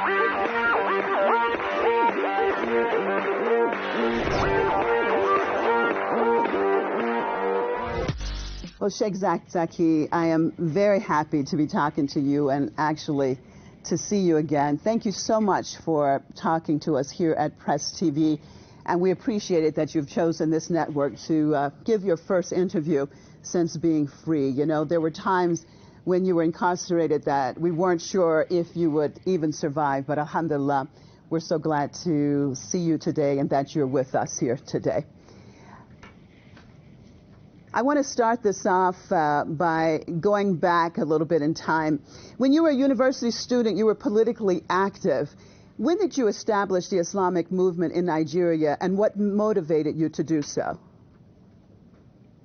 Well, Sheik Zakzaky, I am very happy to be talking to you and actually to see you again. Thank you so much for talking to us here at Press TV, and we appreciate it that you've chosen this network to give your first interview since being free. You know, there were times when you were incarcerated that we weren't sure if you would even survive, but alhamdulillah, we're so glad to see you today and that you're with us here today. I want to start this off by going back a little bit in time. When you were a university student, you were politically active. When did you establish the Islamic movement in Nigeria, and what motivated you to do so?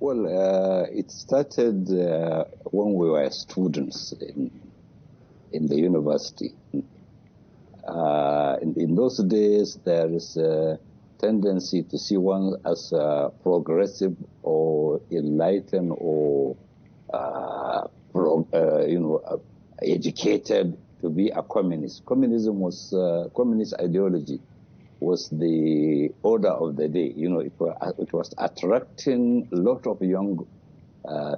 Well, it started when we were students in the university. In those days, there is a tendency to see one as progressive or enlightened or educated to be a communist. Communism was communist ideology was the order of the day. You know, it was attracting a lot of young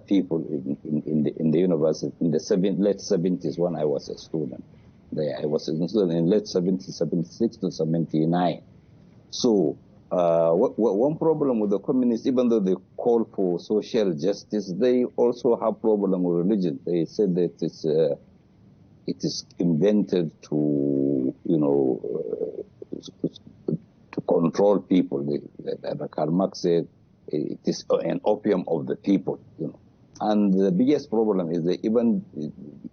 people in the university in the late 70s when I was a student. I was a student in late 70s, 76 to 79. So one problem with the communists, even though they call for social justice, they also have problem with religion. They said that it is invented to, you know, to control people. Karl Marx said it is an opium of the people, you know. And the biggest problem is they even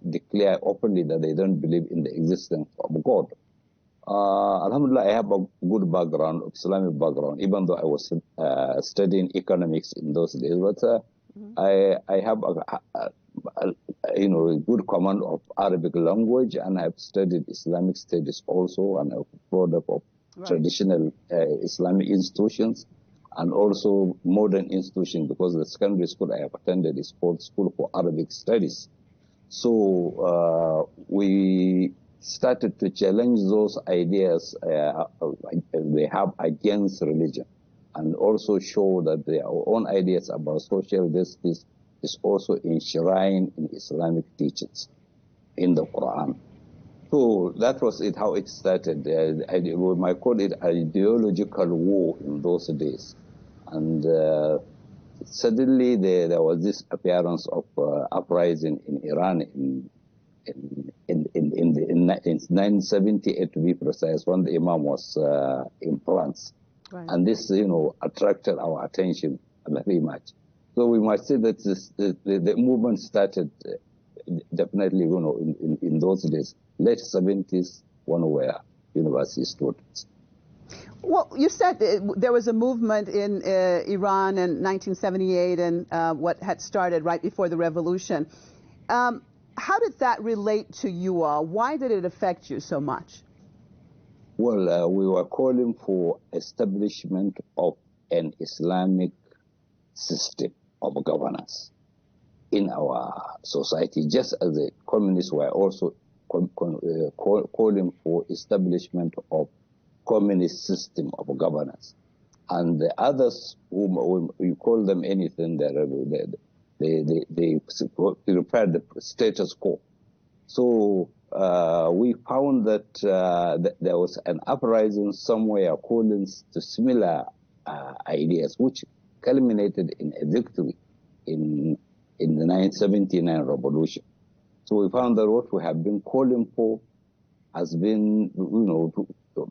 declare openly that they don't believe in the existence of God. Alhamdulillah, I have a good background, Islamic background, even though I was studying economics in those days. But I have a good command of Arabic language, and I've studied Islamic studies also, and I'm a product of traditional Islamic institutions and also modern institutions, because the secondary school I have attended is called School for Arabic Studies. So we started to challenge those ideas they have against religion, and also show that their own ideas about social justice is also enshrined in Islamic teachings in the Quran. So that was it, how it started. We might call it ideological war in those days. And suddenly there was this appearance of uprising in Iran in 978, to be precise, when the Imam was in France. Right. And this, you know, attracted our attention very much. So we might say that the movement started definitely, you know, in those days, late 70s, when we were university students. Well, you said there was a movement in Iran in 1978 and what had started right before the revolution. How did that relate to you all? Why did it affect you so much? Well, we were calling for establishment of an Islamic system of governance in our society, just as the communists were also calling for establishment of communist system of governance. And the others, whom you call them anything, they repair the status quo. So we found that there was an uprising somewhere calling to similar ideas, which culminated in a victory in the 1979 revolution. So we found that what we have been calling for has been, you know, to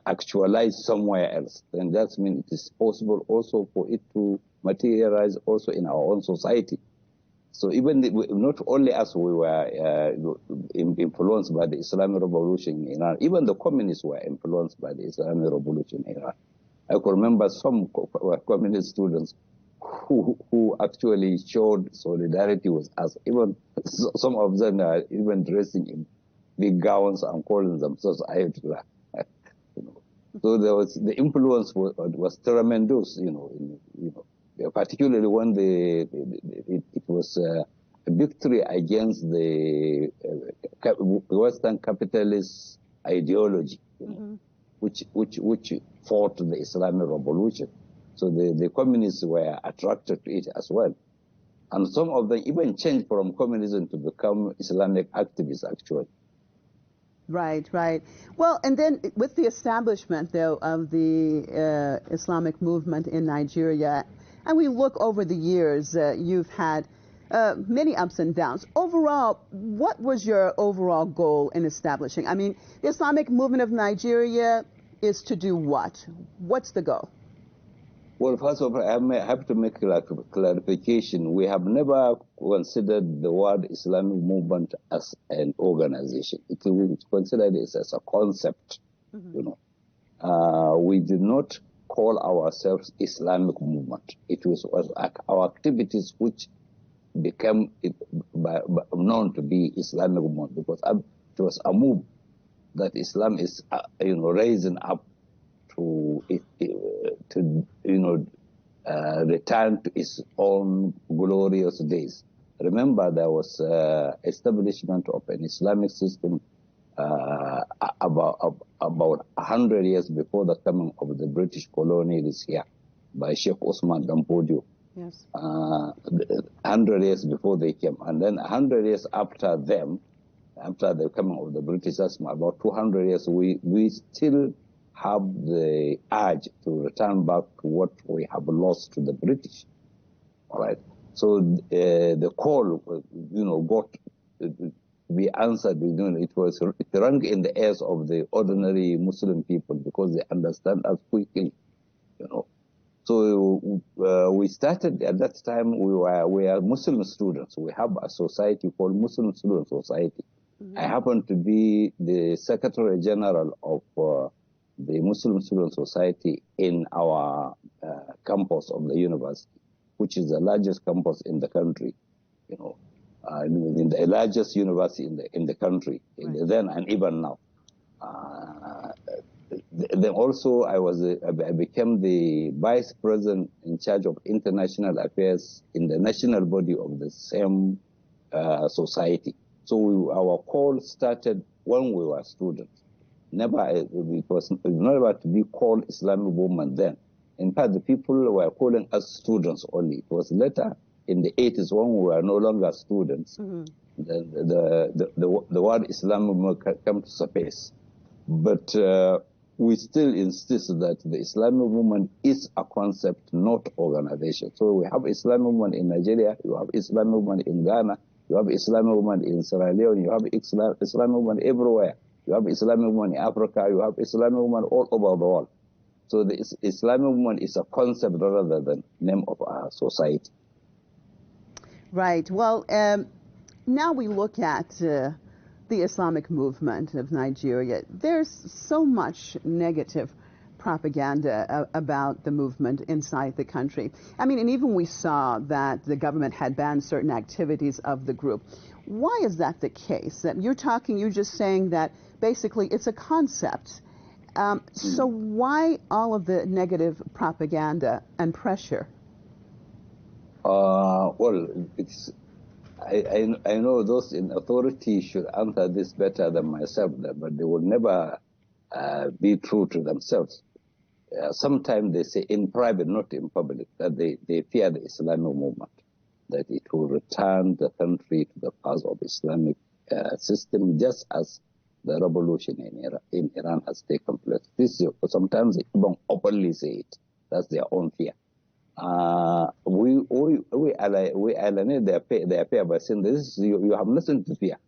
actualize somewhere else. And that means it is possible also for it to materialize also in our own society. So even not only us, we were influenced by the Islamic Revolution in Iran. Even the communists were influenced by the Islamic Revolution in Iran. I could remember some communist students who actually showed solidarity with us. Even some of them are even dressing in big gowns and calling themselves Ayatollah. So there was, the influence was tremendous, particularly when it was a victory against the Western capitalist ideology, which fought the Islamic Revolution. So the communists were attracted to it as well. And some of them even changed from communism to become Islamic activists, actually. Right, right. Well, and then with the establishment, though, of the Islamic movement in Nigeria, and we look over the years, you've had many ups and downs. Overall, what was your overall goal in establishing? I mean, the Islamic movement of Nigeria is to do what? What's the goal? Well, first of all, I have to make a clarification. We have never considered the word Islamic movement as an organization. We considered it as a concept, you know. We did not call ourselves Islamic movement. It was our activities which became known to be Islamic movement, because it was a move that Islam is, raising up to return to its own glorious days. Remember, there was establishment of an Islamic system about 100 years before the coming of the British colonialists here by Sheikh Osman Dampodio. Yes. 100 years before they came, and then 100 years after them, after the coming of the British, about 200 years, we still have the urge to return back to what we have lost to the British. All right. So the call, got to be answered. It rang in the ears of the ordinary Muslim people because they understand us quickly. So we started at that time. We are Muslim students. We have a society called Muslim Student Society. I happen to be the Secretary General of the Muslim Student Society in our campus of the university, which is the largest campus in the country, in the largest university in the country, right. Then and even now. Then also I became the vice president in charge of international affairs in the national body of the same society. So our call started when we were students. It was never to be called Islamic movement then. In fact, the people were calling us students only. It was later in the 80s when we were no longer students, the word Islamic movement came to surface. But we still insist that the Islamic movement is a concept, not organization. So we have Islamic movement in Nigeria, you have Islamic movement in Ghana, you have Islamic movement in Sierra Leone, you have Islamic movement everywhere. You have Islamic movement in Africa, you have Islamic movement all over the world. So the Islamic movement is a concept rather than name of our society. Right. Well, now we look at the Islamic movement of Nigeria. There's so much negative propaganda about the movement inside the country. I mean, and even we saw that the government had banned certain activities of the group. Why is that the case? You're just saying that basically it's a concept. So why all of the negative propaganda and pressure? Well, I know those in authority should answer this better than myself, but they will never be true to themselves. Sometimes they say in private, not in public, that they fear the Islamic movement, that it will return the country to the path of Islamic system, just as the revolution in Iran has taken place. Sometimes they even openly say it. That's their own fear. We alienate their fear by saying this: you have nothing to fear.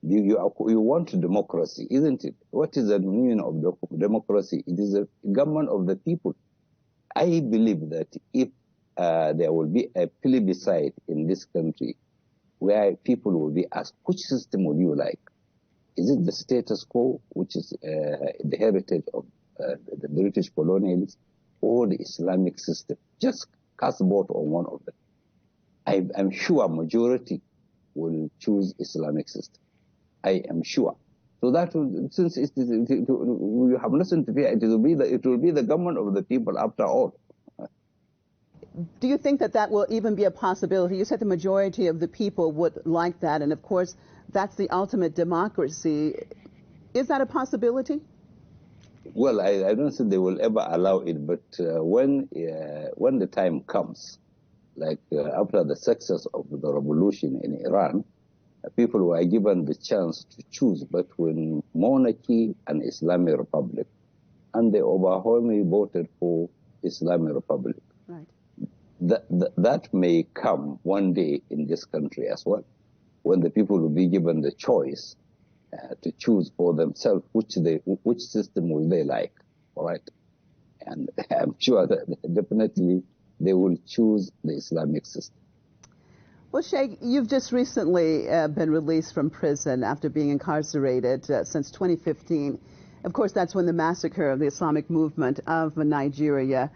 You want democracy, isn't it? What is the meaning of democracy? It is a government of the people. I believe that if there will be a plebiscite in this country where people will be asked, which system would you like? Is it the status quo, which is the heritage of the British colonialists, or the Islamic system? Just cast vote on one of them. I'm sure a majority will choose Islamic system. I am sure. So that since you have nothing to fear, it will be the government of the people after all. Do you think that will even be a possibility? You said the majority of the people would like that, and of course, that's the ultimate democracy. Is that a possibility? Well, I don't think they will ever allow it, but when the time comes, like after the success of the revolution in Iran, people were given the chance to choose between monarchy and Islamic Republic, and they overwhelmingly voted for Islamic Republic. Right. That may come one day in this country as well, when the people will be given the choice to choose for themselves which system will they like, all right? And I'm sure that definitely they will choose the Islamic system. Well, Sheikh, you've just recently been released from prison after being incarcerated since 2015. Of course, that's when the massacre of the Islamic movement of Nigeria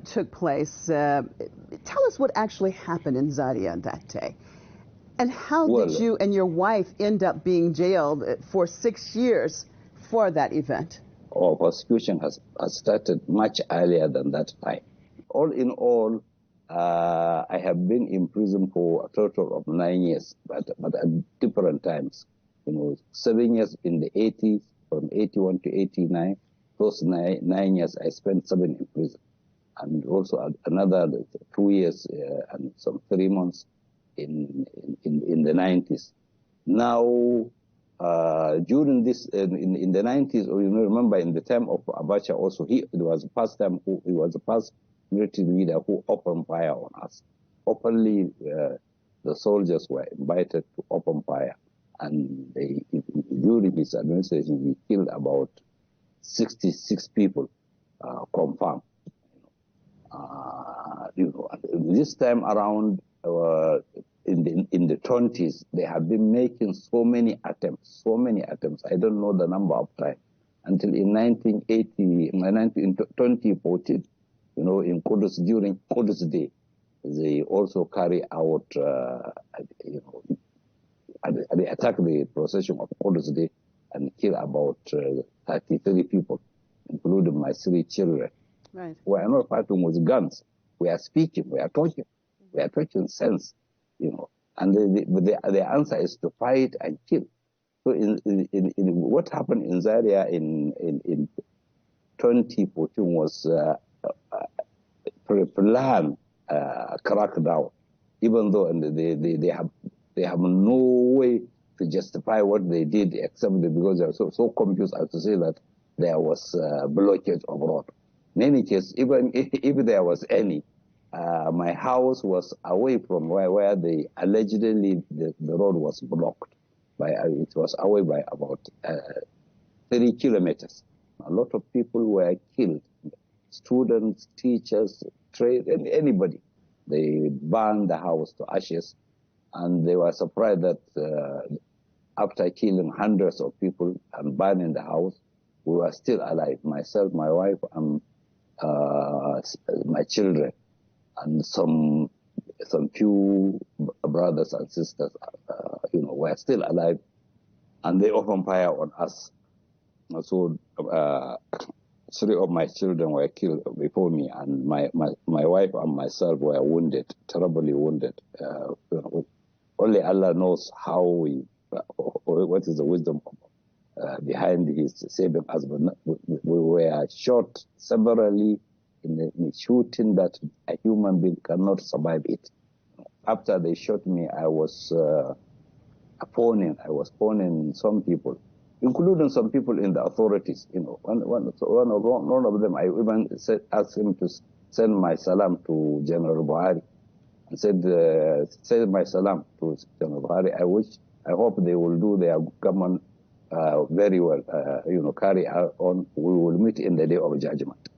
took place. Tell us what actually happened in Zaria that day. And how did you and your wife end up being jailed for 6 years for that event? Our prosecution has started much earlier than that time. All in all, I have been in prison for a total of 9 years, but at different times. 7 years in the 80s, from 81 to 89. Those 9 years I spent 7 in prison. And also another 2 years and some 3 months in the 90s. Now, during this, in the 90s, or remember in the time of Abacha also, he was the first military leader who opened fire on us. Openly, the soldiers were invited to open fire. And during his administration, he killed about 66 people, confirmed. This time around, in the 20s, they have been making so many attempts. I don't know the number of times. Until in 2014, in Qudus, during Qudus Day, they also carry out, they attack the procession of Qudus Day and kill about 33 people, including my 3 children. Right. We are not fighting with guns. We are speaking. We are talking. We are talking sense, And the answer is to fight and kill. So in what happened in Zaria in 2014 was pre-planned crackdown, even though they have no way to justify what they did, except because they are so confused as to say that there was blockage of road. In any case, even if there was any, my house was away from where the allegedly the road was blocked. It was away by about 30 kilometers. A lot of people were killed, students, teachers, trade, and anybody. They burned the house to ashes, and they were surprised that after killing hundreds of people and burning the house, we were still alive. Myself, my wife, and my children, and some few brothers and sisters, were still alive, and they opened fire on us. So 3 of my children were killed before me, and my wife and myself were wounded, terribly wounded. Only Allah knows how what is the wisdom behind his saving us. We were shot severally in the shooting that a human being cannot survive it. After they shot me, I was phoning some people, including some people in the authorities. One of them, I even asked him to send my salam to General Buhari, and said, send my salam to General Buhari. I hope they will do their government very well. Carry on. We will meet in the day of judgment.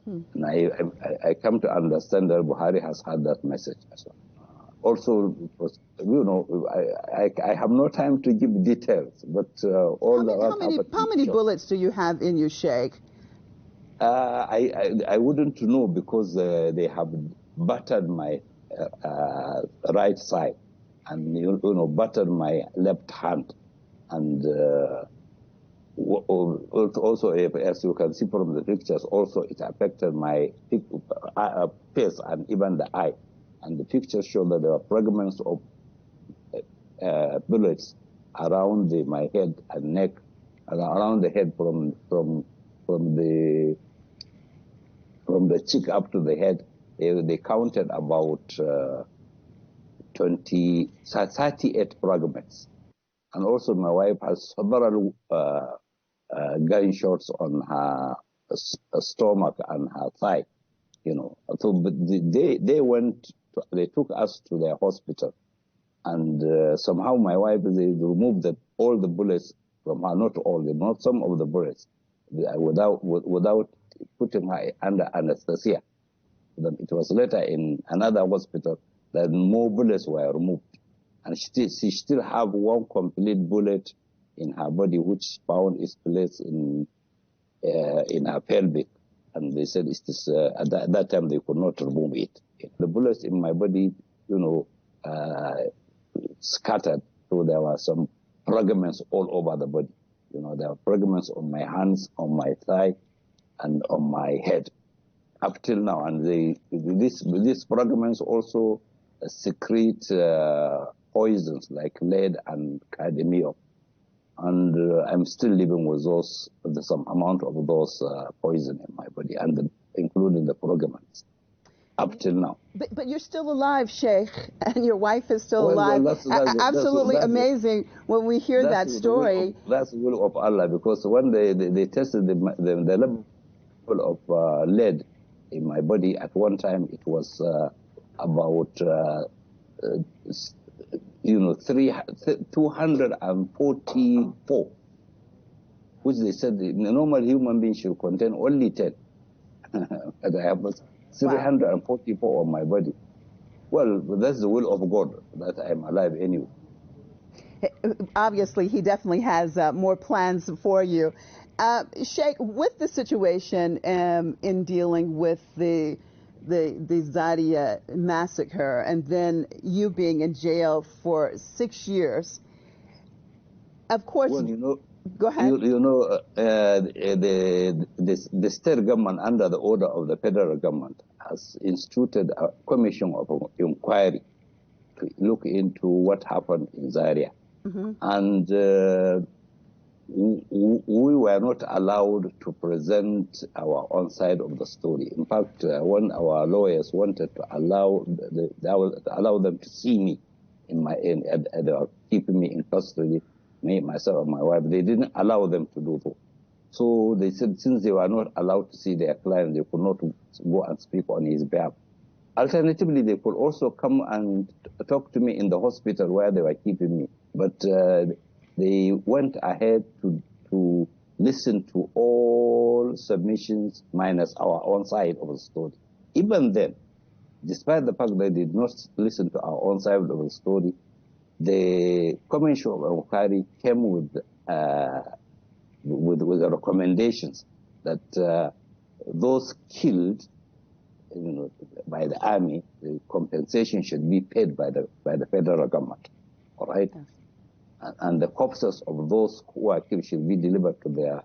And I come to understand that Buhari has had that message as well. Also, I have no time to give details, but how many bullets do you have in you, Sheikh? I wouldn't know, because they have battered my right side, and battered my left hand, and also, as you can see from the pictures, also it affected my face and even the eye. And the pictures show that there are fragments of bullets around my head and neck around the head from the cheek up to the head. They counted about 38 fragments. And also my wife has several gunshots on her stomach and her thigh, you know. So but they took us to their hospital, and somehow my wife, they removed all the bullets from her, not some of the bullets, without putting her under anesthesia. It was later in another hospital that more bullets were removed. And she still have one complete bullet in her body, which found its place in her pelvic. And they said at that time they could not remove it. The bullets in my body, you know, scattered. So there were some fragments all over the body. You know, there were fragments on my hands, on my thigh, and on my head, up till now. And these fragments also secrete poisons like lead and cadmium. And I'm still living with some amount of those poison in my body, and including the fragments, up till now. But you're still alive, Sheikh, and your wife is still alive. That's absolutely amazing when we hear that story. That's the will of Allah, because when they tested the level of lead in my body, at one time it was about 244, which they said the normal human being should contain only 10. And I have 344 on my body. Well, that's the will of God that I'm alive anyway. Obviously, he definitely has more plans for you. Sheikh, with the situation in dealing with the Zadia massacre, and then you being in jail for 6 years, of course. Well, you know, go ahead. The state government, under the order of the federal government, has instituted a commission of inquiry to look into what happened in Zaria. Mm-hmm. And we were not allowed to present our own side of the story. In fact, when our lawyers wanted to allow them to see me keeping me in custody, me, myself, and my wife, they didn't allow them to do so. So they said since they were not allowed to see their client, they could not go and speak on his behalf. Alternatively, they could also come and talk to me in the hospital where they were keeping me. But they went ahead to listen to all submissions minus our own side of the story. Even then, despite the fact they did not listen to our own side of the story, the Commission of Inquiry came with the recommendations that those killed, by the army, the compensation should be paid by the federal government. All right. Yes. And the corpses of those who are killed should be delivered to their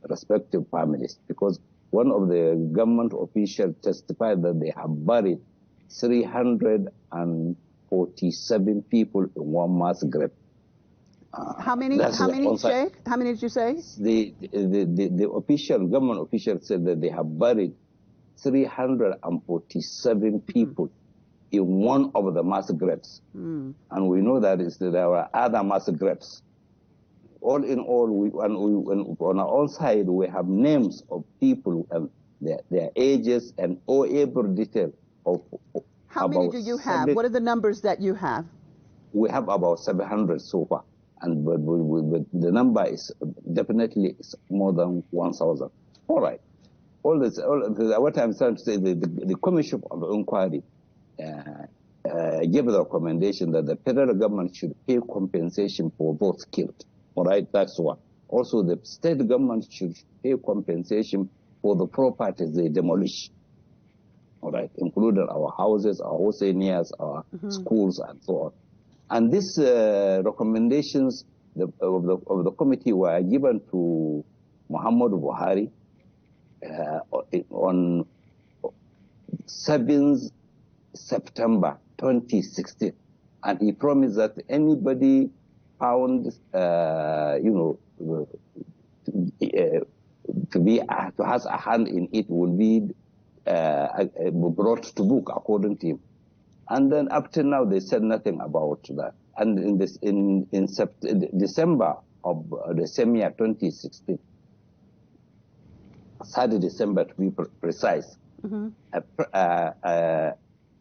respective families, because one of the government officials testified that they have buried 347 people in one mass grave. How many, Sheikh? How many did you say? The government official said that they have buried 347 people in one of the mass graves. And we know that there were other mass graves. All in all, on our own side, we have names of people and their ages and all every detail of. How many do you have? What are the numbers that you have? We have about 700 so far, and but the number is definitely more than 1,000. All right. What I'm trying to say, the Commission of Inquiry gave the recommendation that the federal government should pay compensation for those killed. All right, that's one. Also, the state government should pay compensation for the properties they demolish. All right, including our houses, our Husseinias, our schools, and so on. And these recommendations of the committee were given to Muhammadu Buhari on 7th September 2016, and he promised that anybody found, Mm-hmm. to has a hand in it will be brought to book according to him. And then up till now they said nothing about that. And in December of the same year, 2016, 3rd December to be precise, mm-hmm.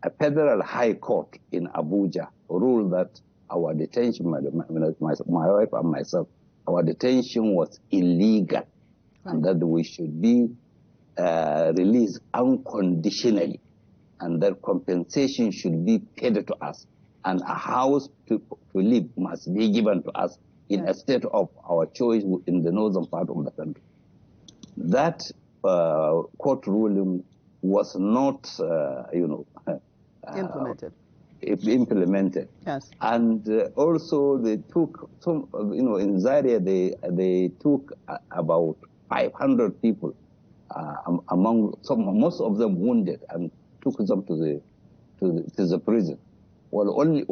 A federal high court in Abuja ruled that our detention, my wife and myself, our detention was illegal, right, and that we should be released unconditionally, and that compensation should be paid to us, and a house to live must be given to us in a state of our choice in the northern part of the country. That court ruling was not, implemented. Yes. And also they took some, in Zaria they took about 500 people, among most of them wounded, and took them to the prison. Well, only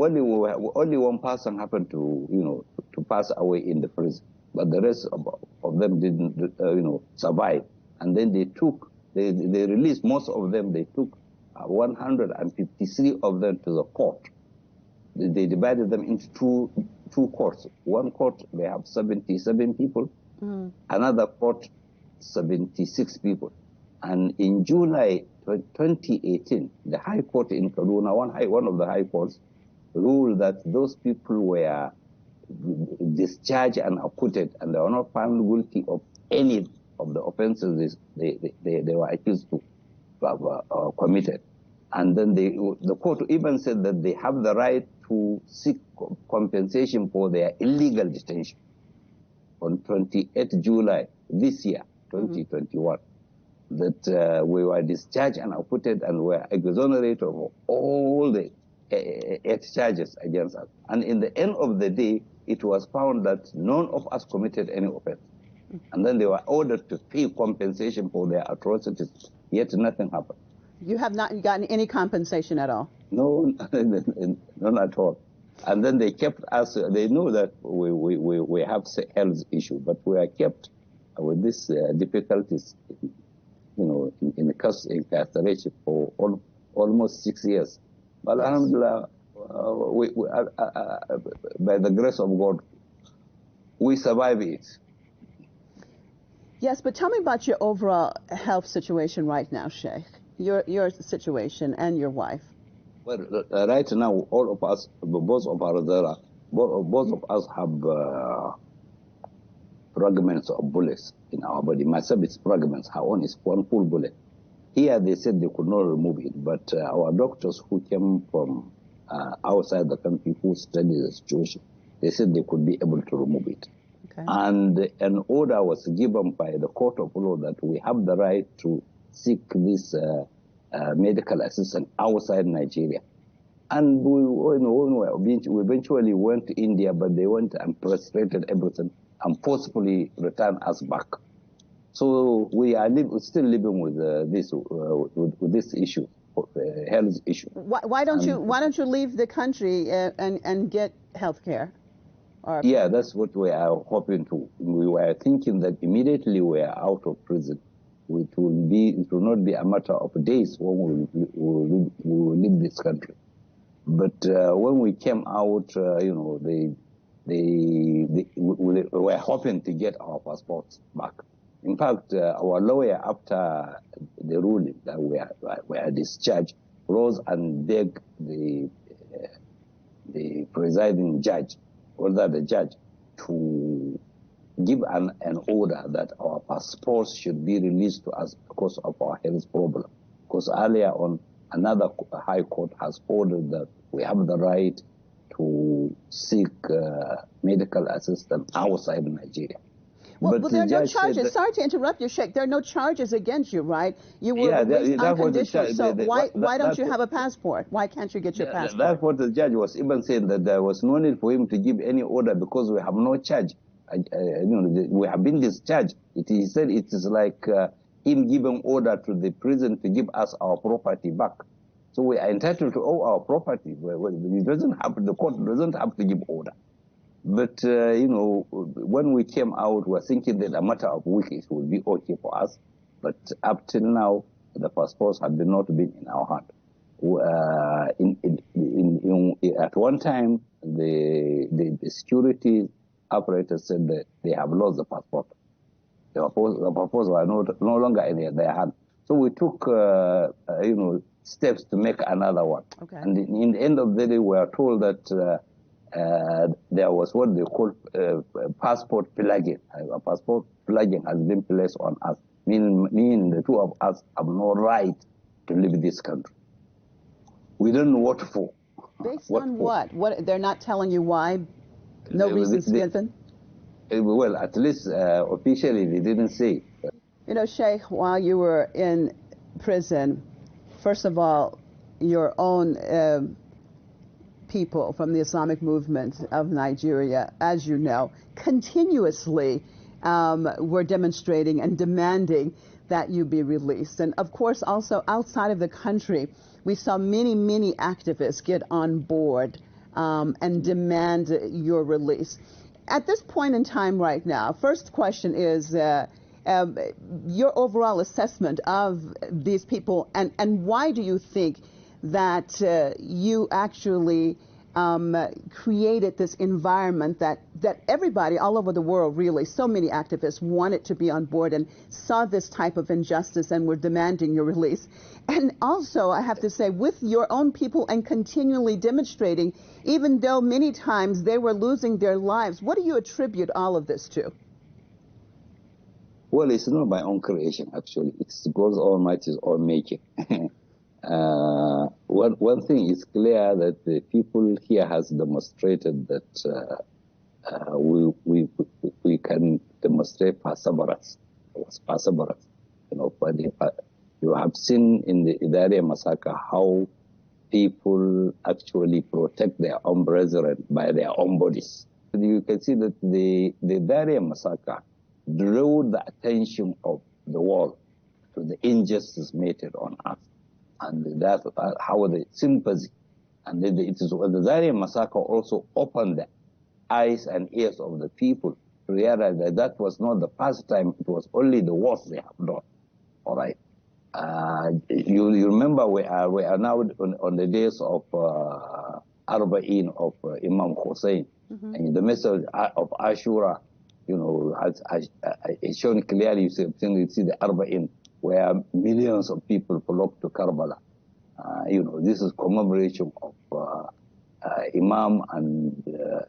one person happened to pass away in the prison, but the rest of them didn't survive. And then they released most of them. They took 153 of them to the court. They divided them into two courts. One court, they have 77 people. Mm. Another court, 76 people. And in July 2018, the High Court in Kaduna, one of the high courts, ruled that those people were discharged and acquitted, and they were not found guilty of any of the offenses they were accused to have committed. And then the court even said that they have the right to seek compensation for their illegal detention. On 28 July this year, 2021, mm-hmm. that we were discharged and acquitted and were exonerated of all the 8 charges against us. And in the end of the day, it was found that none of us committed any offense. Mm-hmm. And then they were ordered to pay compensation for their atrocities, yet nothing happened. You have not gotten any compensation at all? No, none at all. And then they kept us, they knew that we have health issue, but we are kept with these difficulties, in incarceration for almost 6 years. But yes. Alhamdulillah, by the grace of God, we survive it. Yes, but tell me about your overall health situation right now, Sheikh. Your situation and your wife. Well, right now, all of us, both of us have fragments of bullets in our body. Myself, it's fragments. Her own is one full bullet. Here, they said they could not remove it, but our doctors who came from outside the country who studied the situation, they said they could be able to remove it. Okay. And an order was given by the court of law that we have the right to seek this medical assistance outside Nigeria. And we eventually went to India, but they went and frustrated everything and forcefully returned us back. So we are still living with this issue, health issue. Why don't you leave the country and get health care? Yeah, that's what we are hoping to. We were thinking that immediately we are out of prison, it will not be a matter of days when we will leave this country. But when we came out, we were hoping to get our passports back. In fact, our lawyer, after the ruling that we are discharged, rose and begged the presiding judge, or the judge, to give an order that our passports should be released to us because of our health problem. Because earlier on, another high court has ordered that we have the right to seek medical assistance outside Nigeria. Well, there are no charges. Sorry to interrupt you, Sheikh. There are no charges against you, right? You were released unconditionally. So why don't you have a passport? Why can't you get your passport? That's what the judge was even saying, that there was no need for him to give any order because we have no charge. We have been discharged. He said it is like him giving order to the prison to give us our property back. So we are entitled to all our property. The court doesn't have to give order. But, you know, when we came out, we were thinking that a matter of weeks it will be okay for us. But up till now, the passports have not been in our hand. At one time, the security operators said that they have lost the passport. The passports were no longer in their hand. So we took, you know, steps to make another one. Okay. And in the end of the day, we are told that there was what they call passport plugging. A passport plugging has been placed on us, meaning the two of us have no right to leave this country. We don't know what for. Based on what? What? They're not telling you why? No reasons given? Well, at least officially they didn't say. You know, Sheikh, while you were in prison, first of all, your own people from the Islamic movement of Nigeria, as you know, continuously were demonstrating and demanding that you be released. And of course, also outside of the country, we saw many, many activists get on board and demand your release. At this point in time right now, first question is your overall assessment of these people, and why do you think that you actually created this environment that everybody all over the world, really, so many activists wanted to be on board and saw this type of injustice and were demanding your release? And also, I have to say, with your own people and continually demonstrating, even though many times they were losing their lives, what do you attribute all of this to? Well, it's not my own creation, actually. It's God Almighty's own making. One thing is clear, that the people here has demonstrated that we can demonstrate perseverance. Perseverance. You know, you have seen in the Idariya massacre how people actually protect their own brethren by their own bodies. You can see that the Idariya massacre drew the attention of the world to the injustice meted on us, and that's how the sympathy, and it is the Zaire massacre also opened the eyes and ears of the people to realize that that was not the first time; it was only the worst they have done. All right, you remember we are now on the days of Arba'in of Imam Hussein, and the message of Ashura. You know, it's shown clearly. You see the Arba'in, where millions of people flocked to Karbala. You know, this is commemoration of Imam and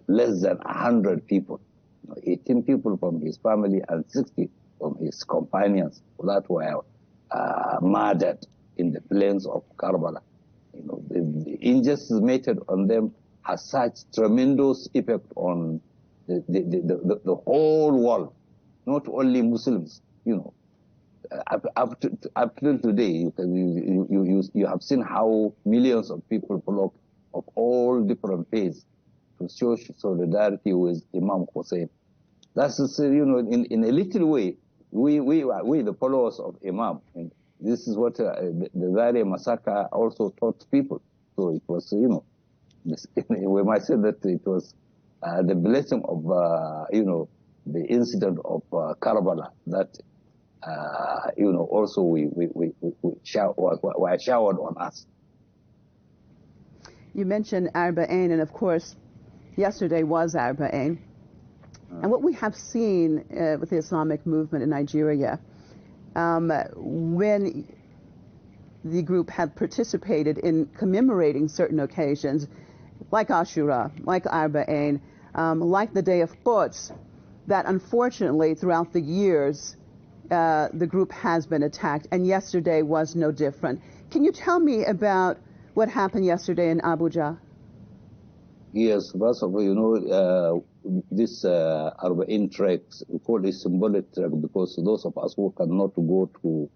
less than 100 people, 18 people from his family and 60 from his companions that were murdered in the plains of Karbala. You know, the injustice meted on them has such tremendous effect on the whole world, not only Muslims. You know, up till today, you have seen how millions of people flock of all different faiths to show solidarity with Imam Hussein. That's, you know, in a little way, we the followers of Imam. And this is what the Zaire massacre also taught people. So it was, you know, we might say that it was the blessing of, you know, the incident of Karbala that, you know, also were showered on us. You mentioned Arba'in, and of course, yesterday was Arba'in. And what we have seen with the Islamic movement in Nigeria, when the group have participated in commemorating certain occasions, like Ashura, like Arba'in, like the Day of Quds, that unfortunately throughout the years, the group has been attacked, and yesterday was no different. Can you tell me about what happened yesterday in Abuja? Yes, first of all, you know, this Arba'in trek, we call it symbolic trek because those of us who cannot go to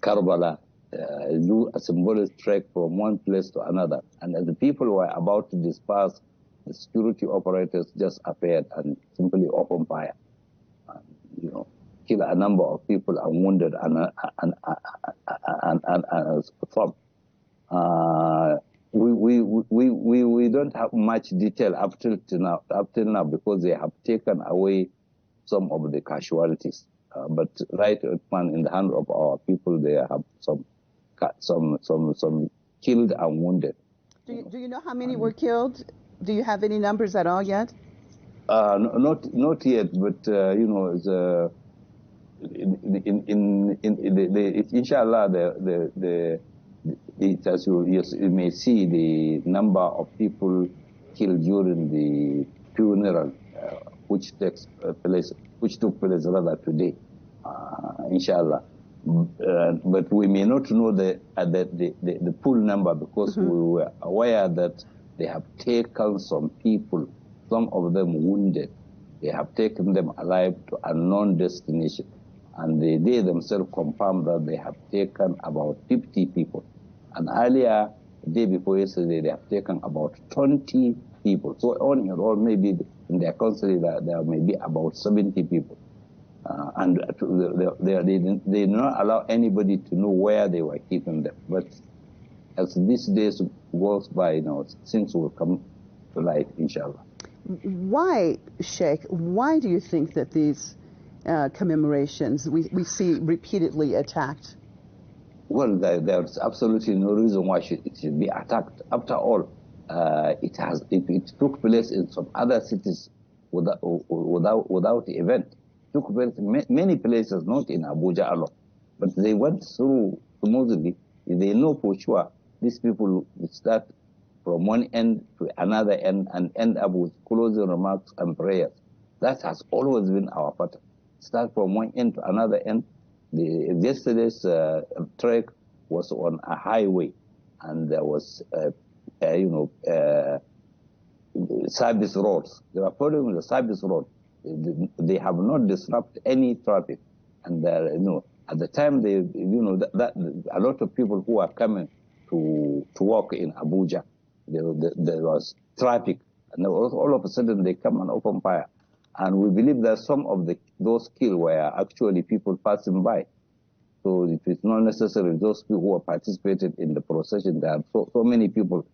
Karbala do a symbolic trek from one place to another. And as the people were about to disperse, the security operators just appeared and simply opened fire. You know, kill a number of people and wounded and some. we don't have much detail up till now because they have taken away some of the casualties. But right in the hand of our people, they have some killed and wounded. Do you know how many were killed? Do you have any numbers at all yet? Not yet, but you know, inshallah, as you may see, the number of people killed during the funeral, which took place rather today, inshallah. But we may not know the full number because we were aware that they have taken some people, some of them wounded. They have taken them alive to unknown destination. And they themselves confirmed that they have taken about 50 people. And earlier, the day before yesterday, they have taken about 20 people. So on and on, maybe in their country, there may be about 70 people. And they did not allow anybody to know where they were keeping them. But as these days goes by, you know, things will come to light, inshallah. Why, Sheikh, why do you think that these commemorations we see repeatedly attacked? Well, there's absolutely no reason why it should be attacked. After all, it took place in some other cities without event. It took place in many places, not in Abuja alone. But they went through smoothly. They know for sure these people will start from one end to another end and end up with closing remarks and prayers. That has always been our pattern. Start from one end to another end. Yesterday's trek was on a highway, and there was, service roads. They were following the service road. They have not disrupted any traffic, and at the time that a lot of people who are coming to work in Abuja, there was traffic, and all of a sudden they come and open fire. And we believe that some of those killed were actually people passing by. So it is not necessarily those people who participated in the procession. There are so many people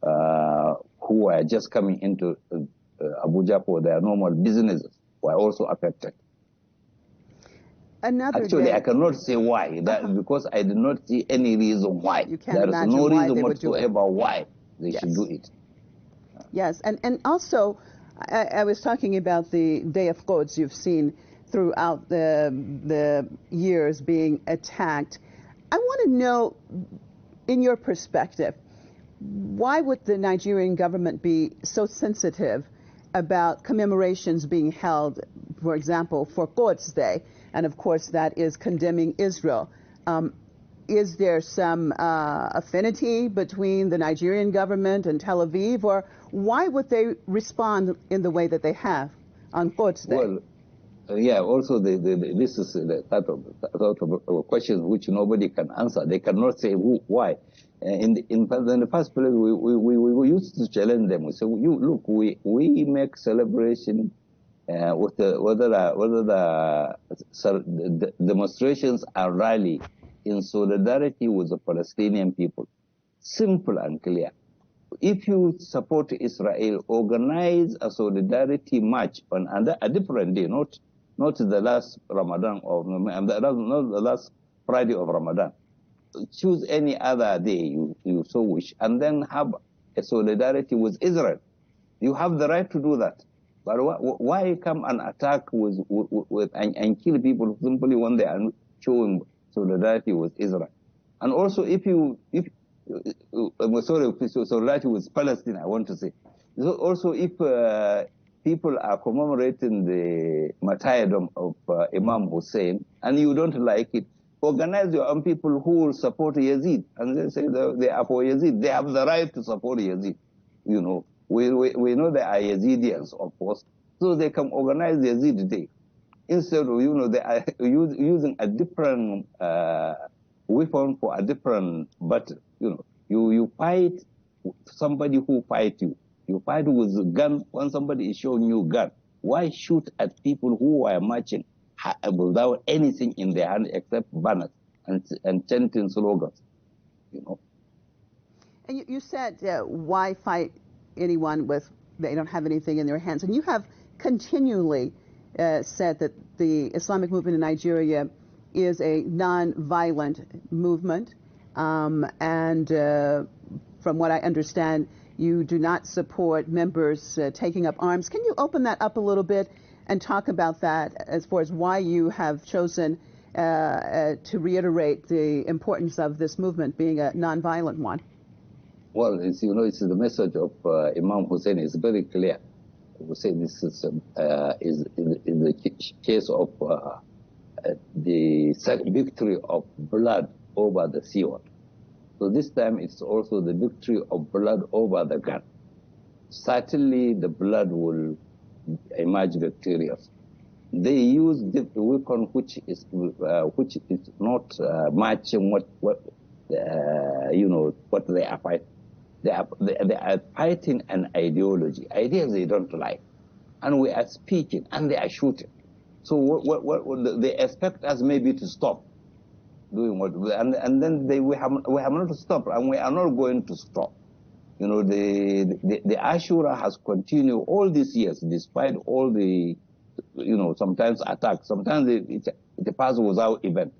who were just coming into Abuja for their normal businesses were also affected. Actually, I cannot say why, because I did not see any reason why. There is no reason whatsoever why they should do it. Yes, and also, I was talking about the Day of Quds you've seen throughout the years being attacked. I want to know, in your perspective, why would the Nigerian government be so sensitive about commemorations being held, for example, for Quds Day? And of course, that is condemning Israel. Is there some affinity between the Nigerian government and Tel Aviv, or why would they respond in the way that they have on Quds Day? Well, yeah, also this is the type of questions which nobody can answer. They cannot say why. In the first place, we used to challenge them. We say, look, we make celebration whether the demonstrations are rally in solidarity with the Palestinian people. Simple and clear. If you support Israel, organize a solidarity march on a different day, not the last Ramadan not the last Friday of Ramadan. Choose any other day you so wish, and then have a solidarity with Israel. You have the right to do that. But why come and attack and kill people simply when they are showing solidarity with Israel? And also, solidarity with Palestine, I want to say. So also, if people are commemorating the martyrdom of Imam Hussein, and you don't like it, organize your own people who will support Yazid, and they say they are for Yazid. They have the right to support Yazid. You know, we know they are Yazidians, of course, so they can organize Yazid Day. Instead of, they are using a different weapon for a different battle. You fight somebody who fight you. You fight with a gun when somebody is showing you a gun. Why shoot at people who are marching without anything in their hand except banners and chanting slogans? And you said, why fight anyone with, they don't have anything in their hands? And you have continually said that the Islamic movement in Nigeria is a non-violent movement. And from what I understand, you do not support members taking up arms. Can you open that up a little bit and talk about that as far as why you have chosen to reiterate the importance of this movement being a non-violent one? Well, it's, it's the message of Imam Hussein is very clear. Hussein is the case of the victory of blood over the sea-wall. So this time it's also the victory of blood over the gun. Certainly the blood will emerge victorious. They use the weapon which is not matching what they are fighting. They are fighting an ideology, ideas they don't like, and we are speaking, and they are shooting. So what they expect us maybe to stop doing what, and then we have not stopped, and we are not going to stop. The Ashura has continued all these years, despite all the, sometimes attacks, sometimes it passes without event.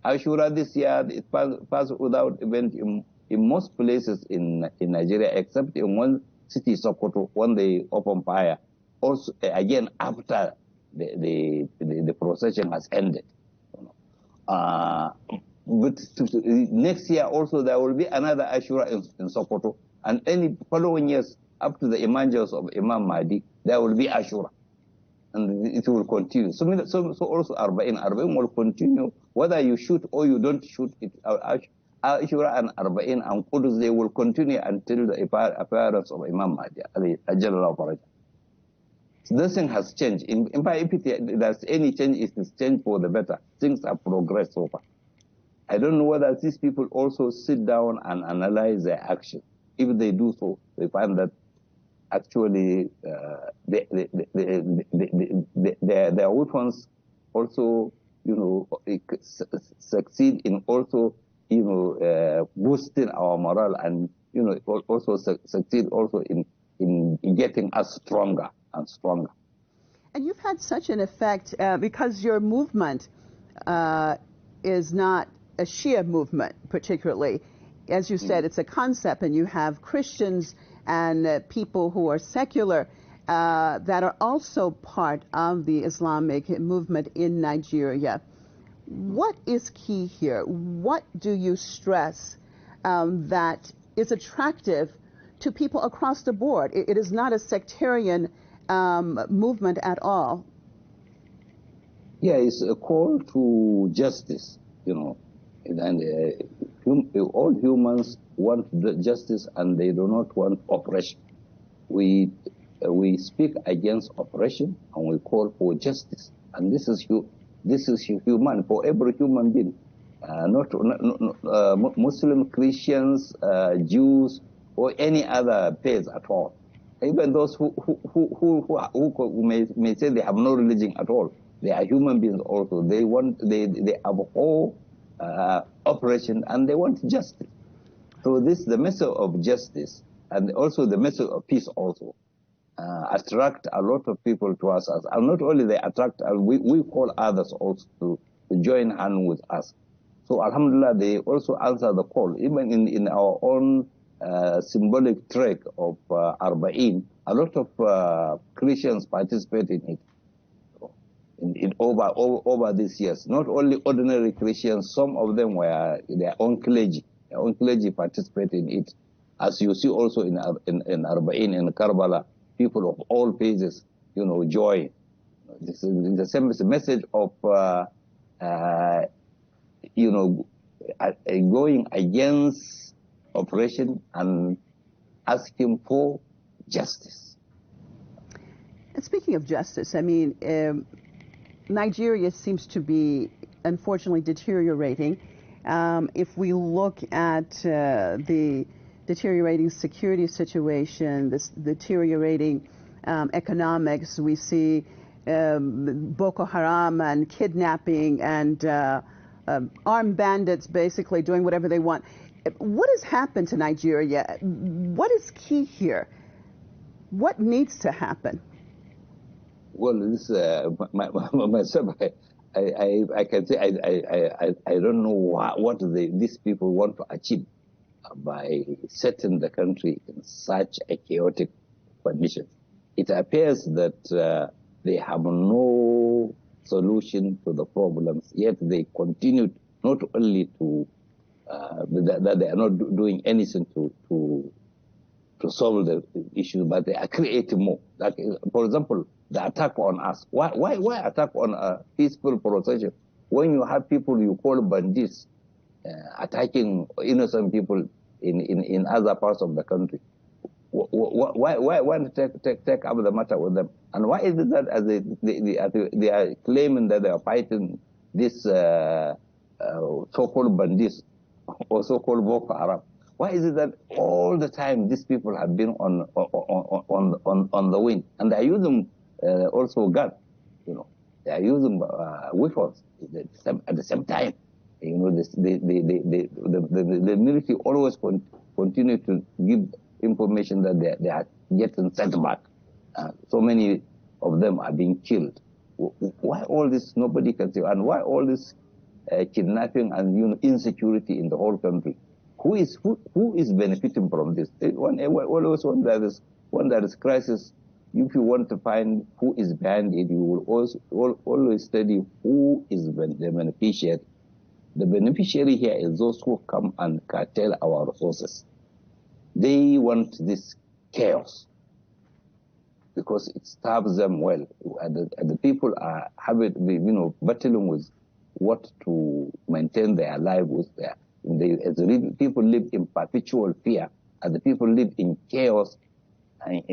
Ashura this year, it passed without event in most places in Nigeria, except in one city, Sokoto, when they open fire. Also, again, after the procession has ended. But next year also there will be another Ashura in Sokoto, and any following years up to the emergence of Imam Mahdi, there will be Ashura, and it will continue. So also Arba'in will continue, whether you shoot or you don't shoot it. Ashura and Arba'in and Qudus, they will continue until the appearance of Imam Mahdi, Ajalullah Faraj. Nothing has changed. In fact, if there's any change, it is change for the better. Things have progressed so far. I don't know whether these people also sit down and analyze their action. If they do so, they find that actually their weapons also, succeed in also, boosting our morale, and also succeed also in getting us stronger and stronger. And you've had such an effect because your movement is not a Shia movement particularly. As you said, it's a concept, and you have Christians and people who are secular that are also part of the Islamic movement in Nigeria. What is key here? What do you stress that is attractive to people across the board? It is not a sectarian movement at all. Yeah, it's a call to justice, and all humans want justice, and they do not want oppression. We speak against oppression, and we call for justice, and this is human for every human being, not Muslim, Christians, Jews, or any other faith at all. Even those who may say they have no religion at all, they are human beings also. They abhor oppression, and they want justice. So the message of justice, and also the message of peace also, attract a lot of people to us. And not only they attract, we call others also to join hand with us. So alhamdulillah, they also answer the call. Even in our own symbolic trek of Arba'in, a lot of Christians participate in it. Over these years, not only ordinary Christians, some of them were their own clergy. Their own clergy participate in it, as you see also in Arba'in, in Karbala, people of all phases, join. This is the same message of going against oppression and asking for justice. And speaking of justice, I mean, Nigeria seems to be, unfortunately, deteriorating. If we look at the deteriorating security situation, this deteriorating economics, we see Boko Haram and kidnapping and armed bandits basically doing whatever they want. What has happened to Nigeria? What is key here? What needs to happen? Well, this myself, I can say I don't know what these people want to achieve by setting the country in such a chaotic condition. It appears that they have no solution to the problems, yet they continue not only to that they are not doing anything to solve the issue, but they are creating more. Like, for example, the attack on us. Why attack on a peaceful procession when you have people you call bandits attacking innocent people in other parts of the country? Why take up the matter with them? And why is it that as they are claiming that they are fighting this so-called bandits or so-called Boko Haram? Why is it that all the time these people have been on the wing, and they are using also guns? You know, they are using weapons at the same time. You know, the military always continue to give information that they are getting sent back. So many of them are being killed. Why all this? Nobody can say, and why all this kidnapping and insecurity in the whole country? Who is benefiting from this? Always when there is crisis, if you want to find who is behind it, you will always study who is the beneficiary. The beneficiary here is those who come and curtail our resources. They want this chaos because it serves them well. And the people are battling with what to maintain their lives with. People live in perpetual fear, and the people live in chaos. And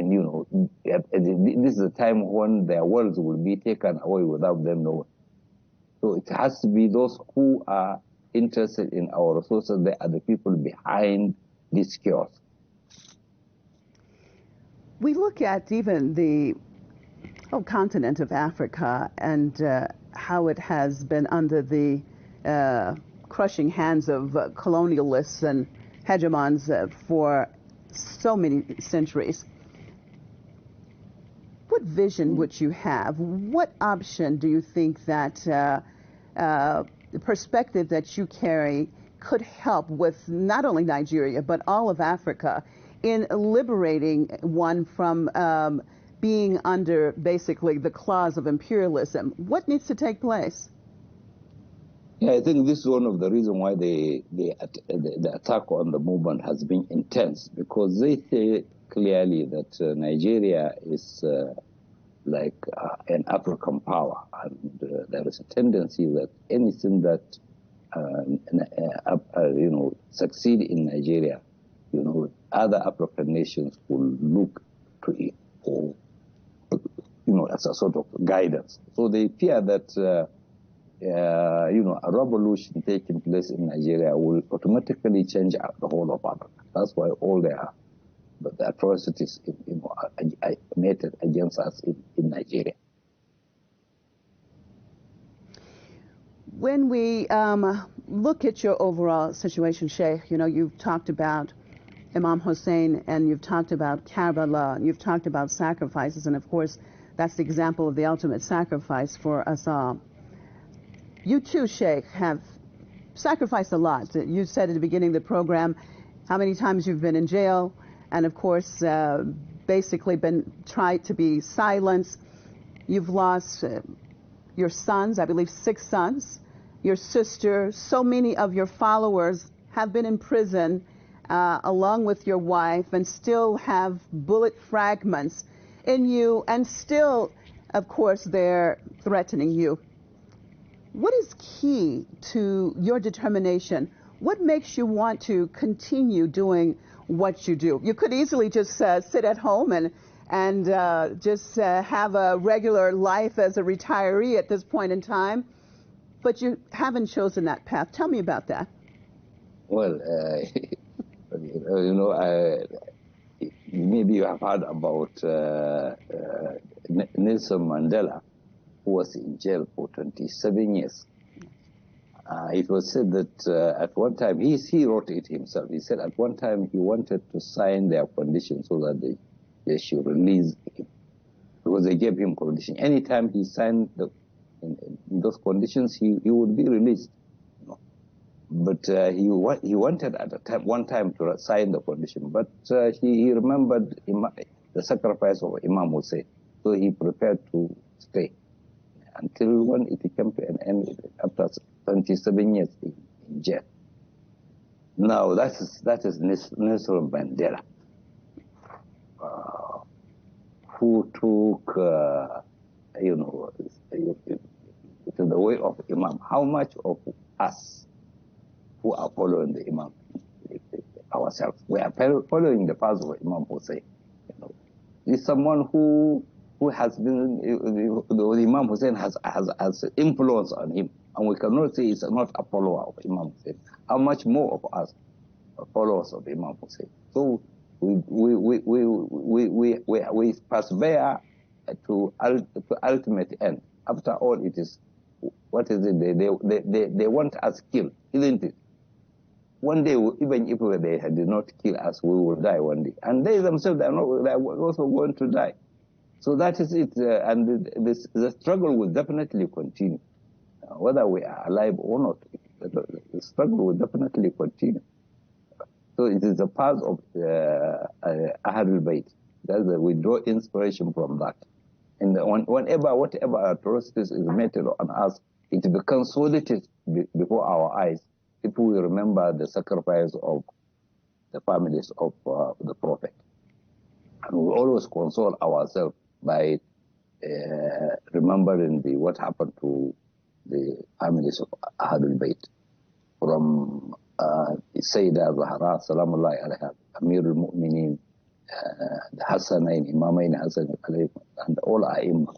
this is a time when their worlds will be taken away without them knowing. So it has to be those who are interested in our resources. They are the people behind this chaos. We look at even the whole continent of Africa and how it has been under the crushing hands of colonialists and hegemons for so many centuries. What vision would you have? What option do you think that the perspective that you carry could help with not only Nigeria, but all of Africa in liberating one from being under basically the claws of imperialism? What needs to take place? Yeah, I think this is one of the reasons why the attack on the movement has been intense, because they say clearly that Nigeria is like an African power, and there is a tendency that anything that succeed in Nigeria, other African nations will look to it for as a sort of guidance. So they fear that. A revolution taking place in Nigeria will automatically change the whole of Africa. That's why all the atrocities, are committed against us in Nigeria. When we look at your overall situation, Sheikh, you've talked about Imam Hussein, and you've talked about Karbala, and you've talked about sacrifices, and of course, that's the example of the ultimate sacrifice for us all. You too, Sheikh, have sacrificed a lot. You said at the beginning of the program how many times you've been in jail, and of course, basically been tried to be silenced. You've lost your sons, I believe 6 sons, your sister. So many of your followers have been in prison along with your wife, and still have bullet fragments in you, and still, of course, they're threatening you. What is key to your determination? What makes you want to continue doing what you do? You could easily just sit at home and just have a regular life as a retiree at this point in time, but you haven't chosen that path. Tell me about that. Well, maybe you have heard about Nelson Mandela, who was in jail for 27 years. It was said that at one time, he wrote it himself. He said at one time he wanted to sign their conditions so that they should release him, because they gave him condition. Anytime he signed in those conditions, he would be released. You know. But he wanted at one time to sign the condition, but he remembered the sacrifice of Imam Hussein, so he prepared to stay until when it came to an end after 27 years in jail. Now that is Nelson Mandela, who took to the way of Imam. How much of us who are following the Imam ourselves, we are following the path of Imam Hussein? You know, he's someone who has been, the Imam Hussein has influence on him, and we cannot say he's not a follower of Imam Hussein. How much more of us are followers of Imam Hussein? So we persevere to ultimate end. After all, it is, what is it? They want us killed, isn't it? One day, even if they did not kill us, we will die one day, and they themselves they are also going to die. So that is it, and the struggle will definitely continue, whether we are alive or not. The struggle will definitely continue. So it is a part of Ahlul Bayt. We draw inspiration from that. And whatever atrocities is meted on us, it becomes solid before our eyes if we remember the sacrifice of the families of the Prophet. And we always console ourselves by remembering what happened to the families of Ahlul Bayt, from Sayyidah Zahra, Salamullahi alayha, Amir al-Mu'mineen, the Hassanain, Imamain Hassan, and all Aim,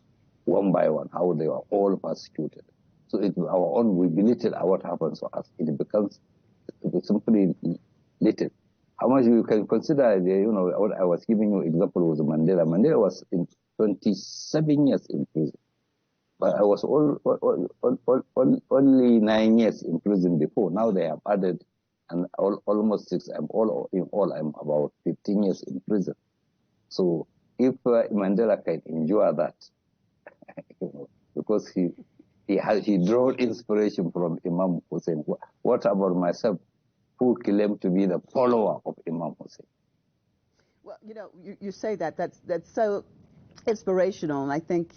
one by one, how they were all persecuted. So it our own, we belittle what happens to us. It becomes simply little. How much you can consider, what I was giving you example was Mandela. Mandela was in 27 years in prison. But I was only 9 years in prison before. Now they have added and almost 6. I'm about 15 years in prison. So if Mandela can endure that, because he drew inspiration from Imam Hussein. What about myself, who claim to be the follower of Imam Hussein? Well, you say that's so inspirational, and I think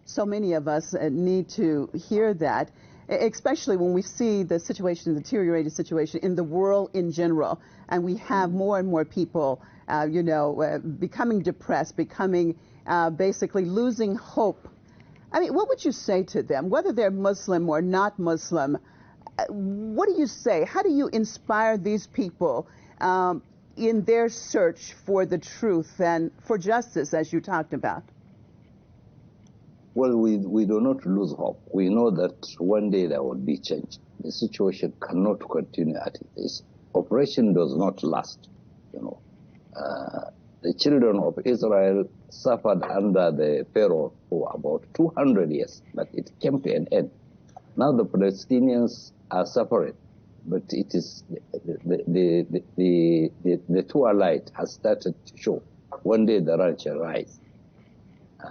so many of us need to hear that, especially when we see the deteriorated situation in the world in general, and we have more and more people, becoming depressed, basically losing hope. I mean, what would you say to them, whether they're Muslim or not Muslim? What do you say? How do you inspire these people in their search for the truth and for justice, as you talked about? Well, we do not lose hope. We know that one day there will be change. The situation cannot continue as it is. Operation does not last. The children of Israel suffered under the Pharaoh for about 200 years, but it came to an end. Now the Palestinians are suffering, but it is the twilight has started to show. One day the sun shall rise.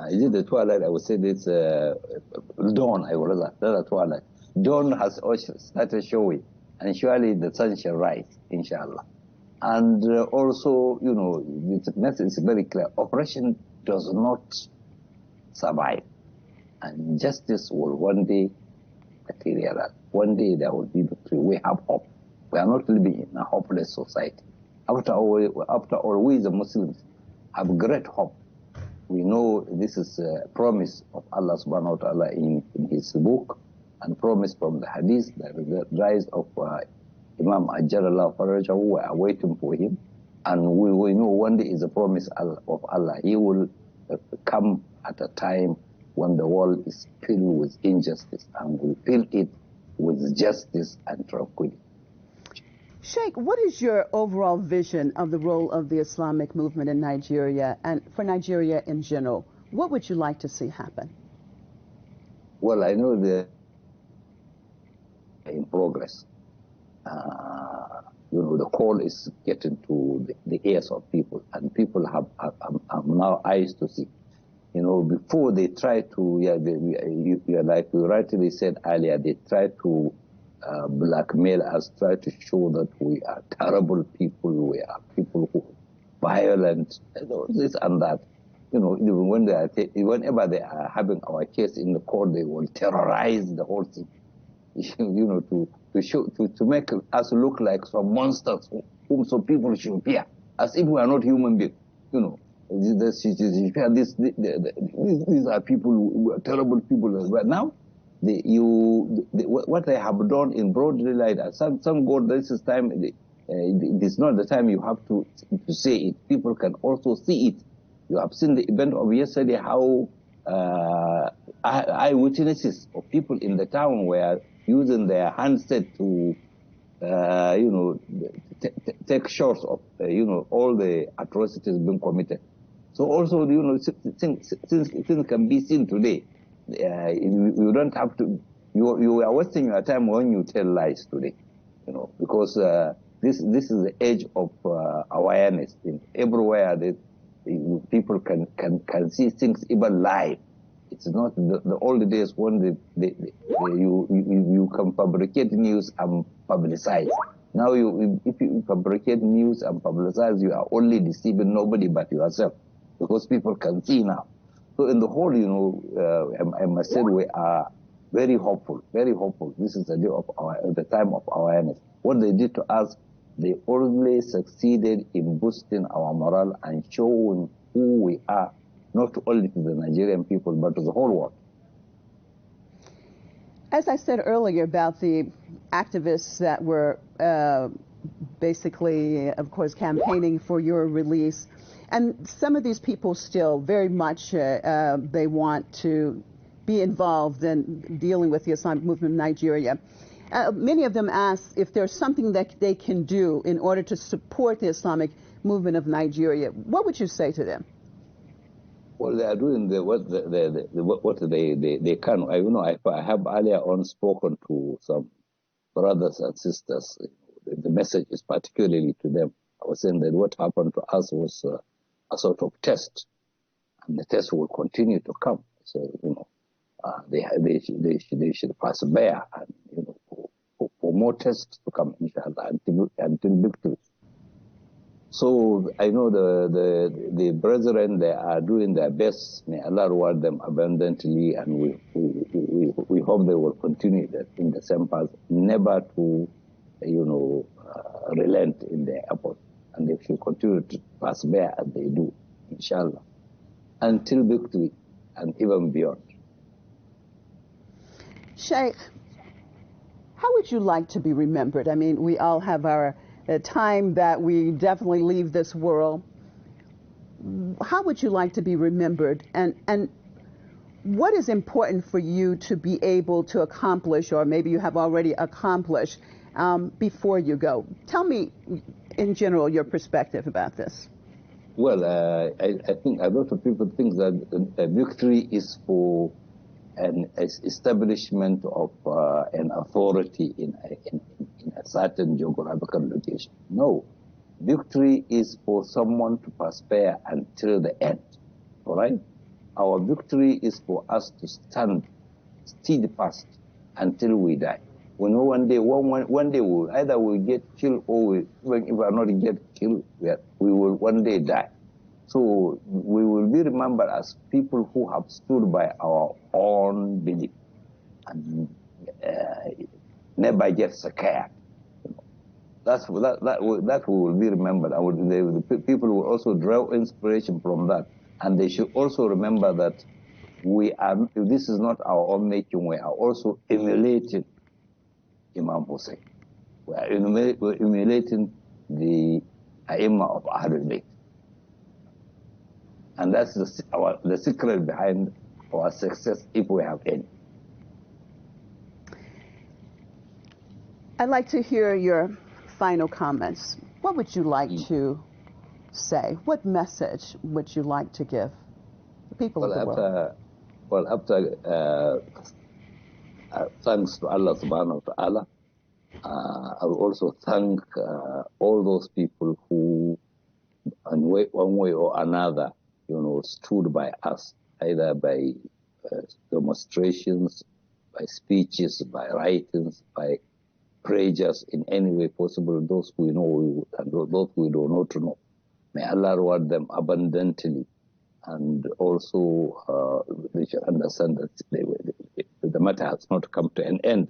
Is it the twilight? I would say this dawn. I would rather the twilight. Dawn has also started showing, and surely the sun shall rise, inshallah. And also, the message is very clear. Oppression does not survive, and justice will one day materialize. One day there will be victory. We have hope. We are not living in a hopeless society. After all, we the Muslims have great hope. We know this is a promise of Allah subhanahu wa ta'ala in his book, and promise from the hadith, that the rise of Imam Ajjalallah Farajahu, we are waiting for him. And we know one day is a promise of Allah. He will come at a time when the world is filled with injustice, and we fill it with justice and tranquility. Sheikh, what is your overall vision of the role of the Islamic movement in Nigeria and for Nigeria in general? What would you like to see happen? Well, I know the progress. The call is getting to the ears of people, and people have now eyes to see. Before they try to, like you rightly said earlier, they try to blackmail us, try to show that we are terrible people, we are people who are violent, this and that. Even when whenever they are having our case in the court, they will terrorize the whole thing. To make us look like some monsters whom some people should fear, as if we are not human beings. These are people who are terrible people. But now, what they have done in broad daylight, some God, this is time. It is not the time you have to say it. People can also see it. You have seen the event of yesterday, how eyewitnesses of people in the town were using their handset to, take shots of, all the atrocities being committed. So also, things can be seen today. You don't have to. You are wasting your time when you tell lies today, because this is the age of awareness. Everywhere that people can see things even live. It's not the old days when you can fabricate news and publicize. Now, if you fabricate news and publicize, you are only deceiving nobody but yourself, because people can see now. So in the whole, I must say we are very hopeful, very hopeful. This is the day of the time of awareness. What they did to us, they always succeeded in boosting our morale and showing who we are, not only to the Nigerian people, but to the whole world. As I said earlier about the activists that were basically, of course, campaigning for your release, and some of these people still very much, they want to be involved in dealing with the Islamic movement in Nigeria. Many of them ask if there's something that they can do in order to support the Islamic movement of Nigeria. What would you say to them? Well, they are doing what they can. I have earlier on spoken to some brothers and sisters. The message is particularly to them. I was saying that what happened to us was a sort of test, and the test will continue to come. So they should persevere, and for more tests to come, inshallah, until victory. So I know the brethren, they are doing their best. May Allah reward them abundantly, and we hope they will continue in the same path, never to relent in their effort, and they should continue to persevere as they do, inshallah, until victory and even beyond. Sheikh, how would you like to be remembered? I mean, we all have our time that we definitely leave this world. How would you like to be remembered? And what is important for you to be able to accomplish, or maybe you have already accomplished, before you go? Tell me, in general, your perspective about this. Well, I think a lot of people think that victory is for an establishment of an authority in a certain geographical location. No, victory is for someone to persevere until the end. All right, our victory is for us to stand steadfast until we die. We know one day we'll either get killed, or even if we are not get killed, we will one day die. So we will be remembered as people who have stood by our own belief and never get scared. That we will be remembered. The people will also draw inspiration from that, and they should also remember that this is not our own making. We are also emulating Imam Hussein. We are emulating the Aimma of Ahlul Bayt. And that's the secret behind our success, if we have any. I'd like to hear your final comments. What would you like to say? What message would you like to give the people of the world? After thanks to Allah subhanahu wa ta'ala, I will also thank all those people who, in one way or another, stood by us, either by demonstrations, by speeches, by writings, by prayers in any way possible, those we know and those we do not know. May Allah reward them abundantly. And also, they should understand that the matter has not come to an end.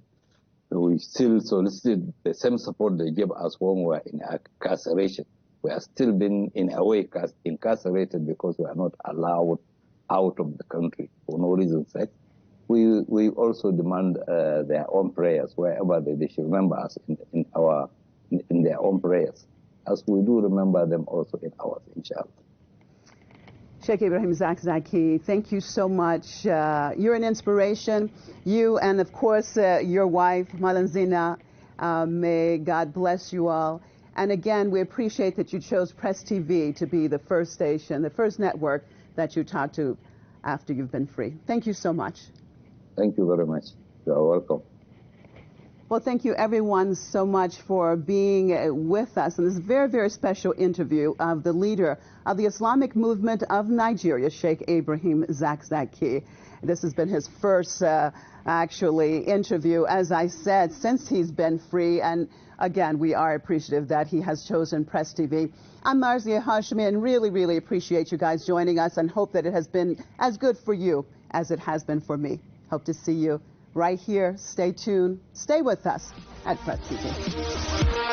We still solicited the same support they gave us when we were in incarceration. We are still being, in a way, incarcerated because we are not allowed out of the country for no reason set. We also demand their own prayers wherever they should remember us in their own prayers, as we do remember them also in ours, inshallah. Sheik Zakzaky, thank you so much. You're an inspiration. You and, of course, your wife, Malanzina. May God bless you all. And again, we appreciate that you chose Press TV to be the first station, the first network that you talk to after you've been free. Thank you so much. Thank you very much. You are welcome. Well, thank you everyone so much for being with us in this very, very special interview of the leader of the Islamic movement of Nigeria, Sheik Ibrahim Zakzaky. This has been his first, actually, interview, as I said, since he's been free. And again, we are appreciative that he has chosen Press TV. I'm Marzia Hashmi, and really, really appreciate you guys joining us and hope that it has been as good for you as it has been for me. Hope to see you right here. Stay tuned. Stay with us at Press TV.